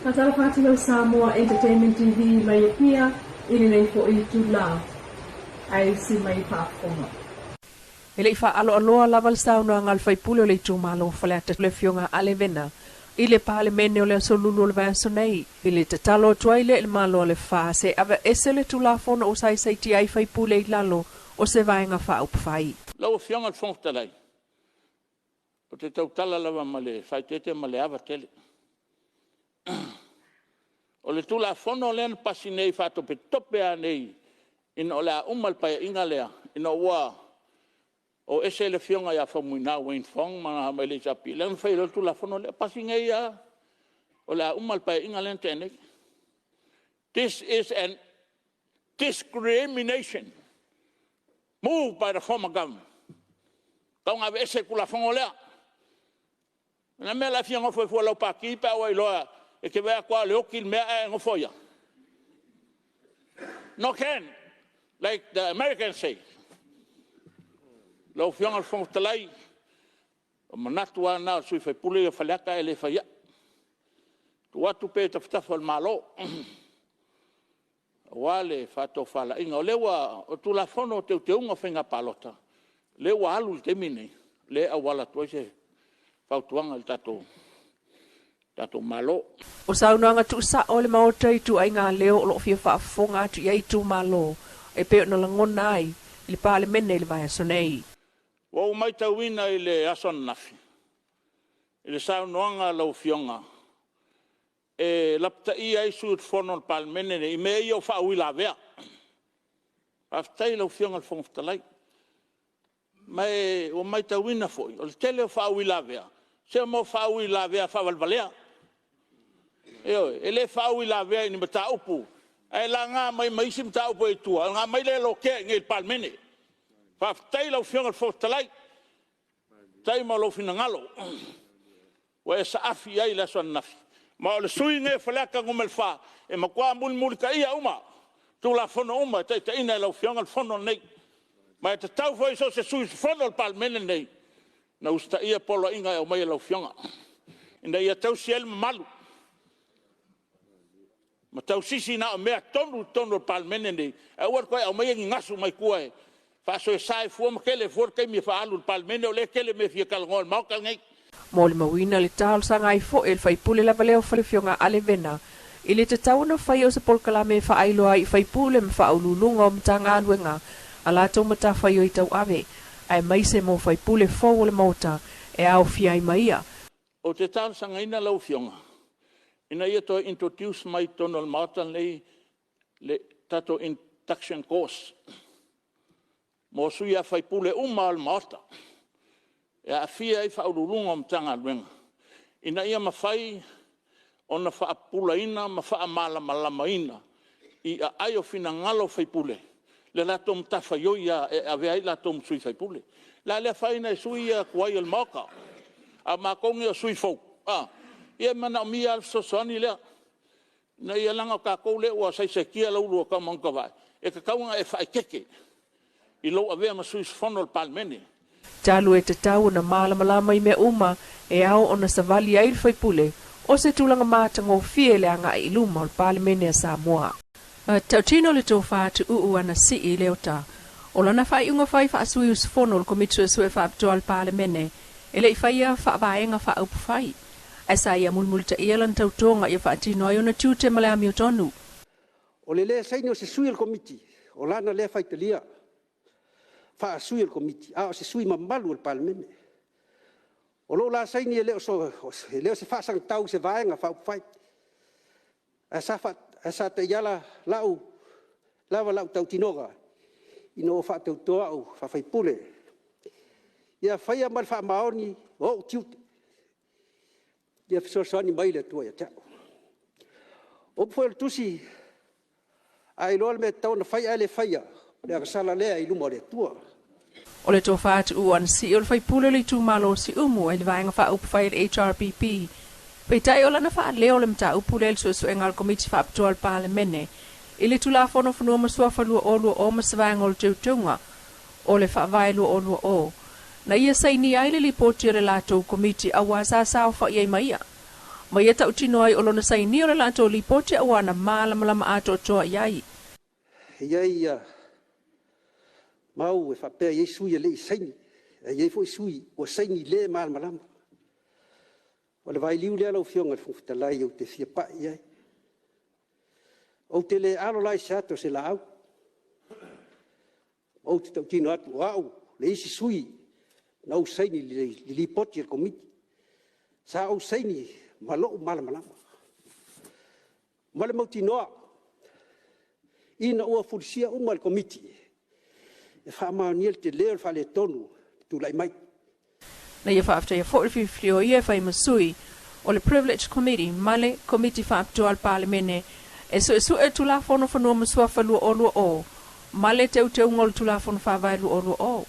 Katala Fatilo Samoa Entertainment TV mai pia ili nei fo i tula ai si mai pafonga. Ele fa alo laval sauna ngal fai pulo le tumalo falata le fionga alevena. Ile pale mene ole solulu le vanso nei. Ile te talo tuaile il malo le fa se ave esele tula fona o sai sai ti ai fai pule i lalo o se vaenga fa upfai. Lau fionga al fontalai. O te tautala lava male, fai tete male ava tele. O le tula fono len pasi nei fato pe tope a nei. In o lea umal pa inga lea. In o wa. O ese le fionga ya famuina Wayne Fong mana mai le japi. Len fai le tula fono le pasi ngai ya. O lea umal pa inga len tene. This is an discrimination moved by the former government. Kaunga ese kula fongo lea. Na me la fionga foi foi lo pa ki pa wa loa. E ke vea kwa leo ki mea e ngofoia. No can, like the Americans say. Lau fionga al fonga talai, o manatua na sui fai pule e faleaka e le faia. Tu atu pe taftafa al malo. Wale fato fala inga. O lewa, o tu la fono te unga whenga palota. Lewa alu te mine. Le awala tuai se fautuanga il tato. Tato malo. O saunanga tu sa ole maotai tu ai ngā leo o lo fia whaafonga tu iai tu malo. E peo na langona ai, ili pāle mene ili vai aso nei. Wa umai tauina ili ason nafi. Ili saunuanga lau fionga. E lapta ia isu ut fono pāle mene ne, i me ia o whaawila vea. Aftai lau fionga al whongftalai. Mai o mai tauina foi, o le tele o whaawila vea. Se mo whaawila vea whawalvalea. Ele fau ila vea ni mata upu. Ai la nga mai si mata upu e tua. Nga mai le lo ke ngi palmene. Fa tai lo fionga fo talai. Tai ma lo fina ngalo. Wa esa afi ai la son nafi. Ma le sui nge falaka ngumel fa. E ma kwa mul ka ia uma. Tu la fono uma tai ina lo fionga fono nei. Ma te tau foi so se sui fono palmene nei. Na usta ia polo inga o mai lo fionga. Ina ia tau siel malu. Ma tau sisi na mea tonu palmene nei. E ua koe au mai ngasu mai kua fa so sai fu ma kele for kai mi fa alu palmene o le kele me fia kalngol mau kal ngai. Mo le mawina le tal sanga i fo el fai pule la valeo fale fionga alevena. Ile te tau na fai o se polkala me fa ailoa i fai pule me fa aululunga o mtanga anuenga. Ala tau mata fai o i tau ave. Ai mai se mo fai pule fo o le mauta e au fia i maia. O te tal sanga ina lau fionga. Ina ia to introduce mai tonal matan le tato induction course. Mo suia fai pule al mata. E a fia i whaururunga mtanga luenga. Ina ia mawhai ona whaapula ina ma whaamalama ina. I a aio fina ngalo fai pule. Le lato mtafa yoia e a vea i lato msui fai pule. La le whaina e suia kuai al maka. A makongi a sui fau. Ia mana mia al sosoni lea. Na ia langa ka kou lea ua sai kia lau lua ka mangka vai. E ka kaunga e whae keke. I lau avea masui sfono al palmene. Talu e te tau na malamalama i me uma e au o na savali ail fai pule. O se tulanga mātanga o fie le anga i luma o palmene a Samoa. Tau tino le tō whaatu uu ana si i leo ta. O lana whai unga whai wha asui usfono o komitu e sue wha apto al palmene. E le i whai a wha vaenga wha upu whai. Esa ia mulmulta ialan tautonga ia whaatino ai ona tūte male ami o tonu. O le lea saini o se sui al komiti. O lana lea whaitalia. Wha sui al komiti. O se sui mamalu al palmene. O lo la saini e leo se whaasang tau se vaenga wha upwhai. Esa te iala lava lau tau tinoga. Ino o wha tautoa au wha whaipule. Ia whaia mal wha maoni o tiute. Ia fisosani mai le tua ia tau. O pwel tusi, ai loa me tau na whai ale whaia, le akasala lea i luma le tua. O le tō whaatu uan si o le whai pule le tū malo si umu e le vaenga wha upu whai le HRPP. Pei tai o lana wha leo le mta upu le suesu e ngal komiti wha apto al pāle mene. I le tula whono whanua masua whalua o lua o masavaenga o le teutunga. O le wha vai lua o lua o. Na ia saini ai le lipoti o le lātou komiti a wā sāsāo wha iai maia. Mai e tau tino ai olona sai ni o le lato li pote awana malamalama ato toa iai. Iai mau e whapea iei sui le saini. Iei fo sui o saini le malamalama. O le vai liu le alau fionga le fungutalai o te fia pa iai. O te le alo lai se ato se la au. O te tau tino atu au le isi sui na o saini li poti e komiti. Sa o saini malo malamalama. Male mau tinoa. Ina ua fulisia uma le komiti. E wha niel te leo le whale tonu tu lai mai. Na ia whaafta ia whaafta whio ia whai masui o le Privilege Committee male komiti whaafta al parlemene e su e tula fono whanua masua whalua o lua o male teu ngol tula fono whawai lua o lua o.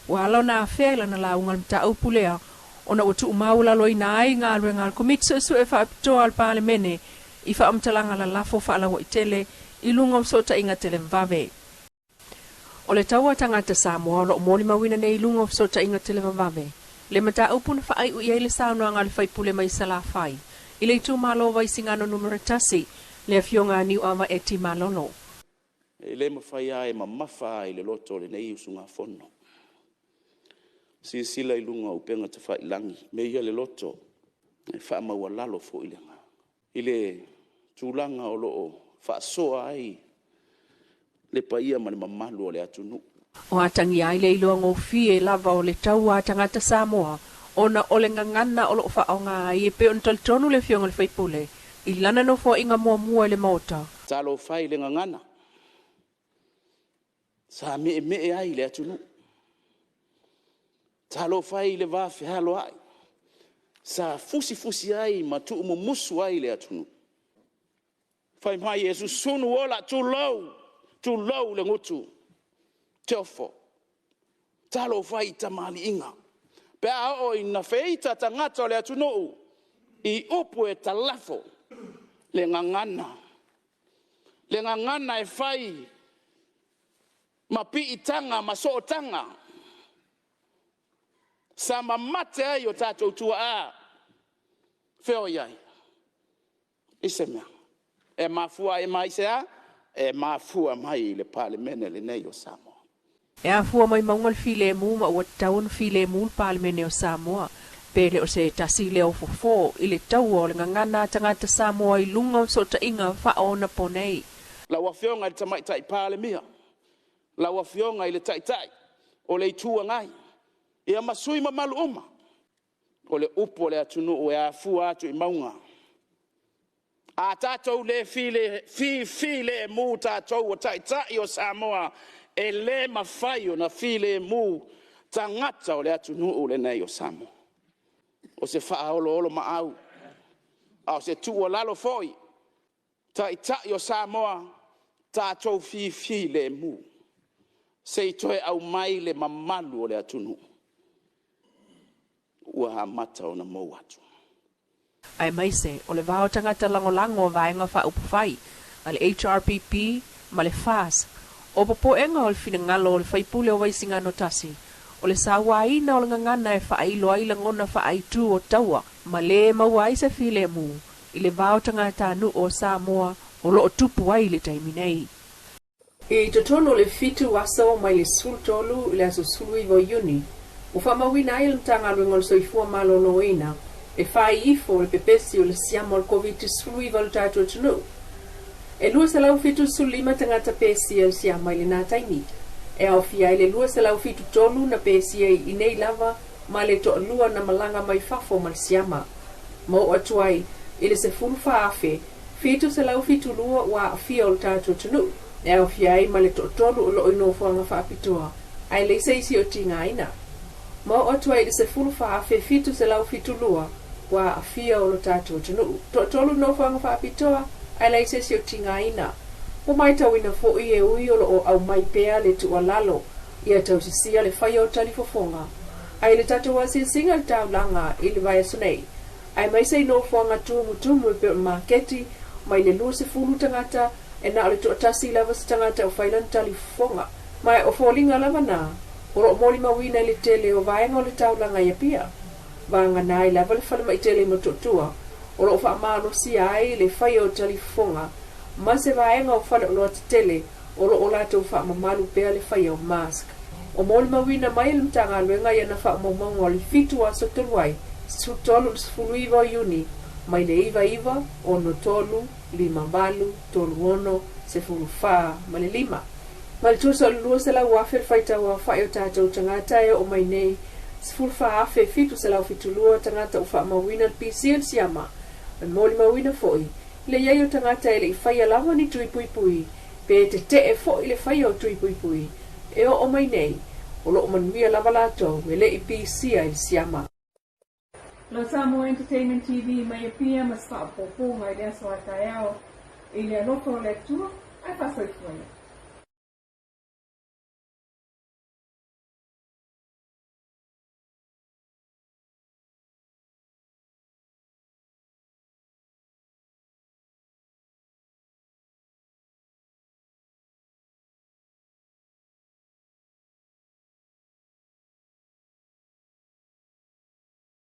Wala na awhela na la ungal mta au pulea ona o tu maula loi na ai ngā ruenga komiti su e whaafta al parlemene i whaamtalanga la lafo whaalawa i tele i lunga msota inga tele vave. O le taua tangata Samoa lo moli mawina nei lunga msota inga tele vave. Le mata upuna whaai u iei le saunua ngā le whaipule mai sala whai. I le tu malo vai singano numero tasi le fionga niu ama e ti malolo. E le mawhai ai ma mawha ai le loto le nei usunga fono. Si sila i lunga upenga te whai langi. Me ia le loto e wha maua lalo fo i lenga. I le tūlanga o loo wha soa ai le paia ma le mamalu o le atunu. O atangi ai Leilua ngofi e lava o le taua tangata Samoa ona o le ngangana o lo whaonga i e pe on tonu le fionga le whaipule i lana no fo inga mua le mota. Talo whai le ngangana. Sa me ai le atunu. Talo whai le wafi halo ai. Sa fusi ai ma tu musu ai le atunu. Whai mai Yesu sunu ola tu low le ngutu. Teofo. Talo whai tamali inga. Pe o ina feita tangata le atunu. I upu e talafo. Le ngangana. Le ngangana e whai. Ma pi itanga, ma so tanga. Sa mamate ai o tatou tua a. Feo iai. Ise mea. E mafua e mai sea. E mafua mai le parlemene le nei o Samoa. E afua mai maungal file mu ma ua taun file mu parlemene o Samoa. Pele o se tasi leo fofo i le tau o le ngangana tangata Samoa i lunga o sota inga whaona ponei. La wafionga le tamaitai parlemia. La wafionga i le taitai. O le itua ngai. Ia masui ma malu uma. O le upo le atunu o e afua atu i maunga. A tatou le file mu tatou o taitai o Samoa. E le mawhai o na file mu tangata o le atunu o le nei o Samoa. O se wha olo ma au. O se tu o lalo foi. Taitai o Samoa. Tatou file mu. Se toe au mai le mamalu o le atunu. Ua ha mata o na mou atu. Ai mai se, o le vao tangata lango vaenga wha upawhai, ma le HRPP, ma le FAS, o popo enga o le fina ngalo o le whaipule o waisinga no tasi, o le sawa ina o le ngangana e wha ailo ai langona wha aitu o taua, ma le maua se file mu, i le vao tangata anu o Samoa, o lo o tupu ai le taiminei. I totono le fitu waso mai le sultolu le aso sului vo yuni. O whamawina ai le tanga luenga le soifua malolo ina. E whai ifo le pepesi o le siamo al COVID sului vo le tatu tunu. E lua se lau fitu sulima tangata pesi al siamo ai le nataini. E au fia le lua se lau fitu tolu na pesi ai inei lava ma le to lua na malanga mai fafo mal siama. Mo atuai ile se fulfa afe fitu se lau fitu lua wa fia o le tatu tunu. E au fiai ma le totolu o lo ino fuanga whaapitoa. Ai le seisi o tinga ina. Ma o atua i se fulu whaafe fitu se lau fitu lua. Wa a fia o lo tātua tunu. Totolu no fuanga whaapitoa. Ai le seisi o tinga ina. O mai tau ina fo i e ui o lo o au mai pea le tu alalo. Ia tau sisia le whaia o talifofonga. Ai le tatua singa le tau langa i le vai asunei. Ai mai sei no fuanga tumu i pe o marketi. Mai le lua se fulu tangata. E na le tasi lava se tangata o whailan talifonga. Mai o fōlinga lava nā. O ro moli mawina le tele o vaenga o le taulanga ia pia. Vanga nā i lava le whalama i tele mo totua. o lo whaamano si ai le whai o talifonga, ma se vaenga o whale o loa te tele, o lo o lātou whaamamalu pēa le whai o mask. O mōli mawina mai le mtanga luenga ia na whaamamango o le fitu a sotoruai, sutolu sfuluiva o yuni, mai le iva o no tolu, 5 tolu ono, se fulu wha, ma le 5. Ma le tusa o le lua se lau afe le whaita wa whai o tātou tangata e o mai nei, se fulu wha afe fitu se lau fitu lua tangata o whaamawina le PCN siama, ma mōli mawina foi, le iai o tangata e le i whai alawa ni tui pui pui, pe te e fo i le whai o tui pui pui, e o mai nei, o lo o manuia lava lato, e le i PC ai siama. Lo Samoa Entertainment TV mai pia mas whaapopo ngai le aso ataiao, i le anoko le tua, ai whasoi fuana.